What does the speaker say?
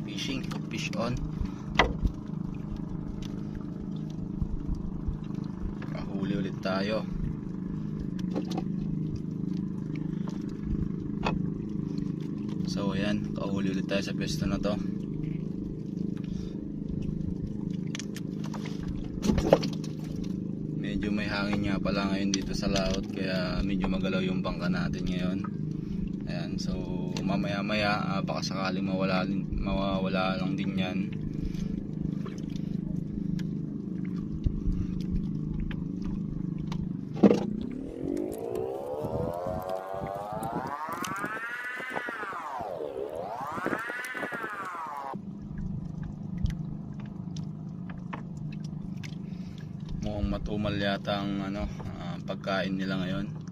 fishing, fish on. Kahuli ulit tayo. So ayan, kahuli ulit tayo sa pwesto na to. Medyo may hangin nga pala ngayon dito sa laot, kaya medyo magalaw yung bangka natin ngayon. Ayan, so mamaya maya baka sakaling mawawala lang din yan. Mukhang matumal yata ang pagkain nila ngayon.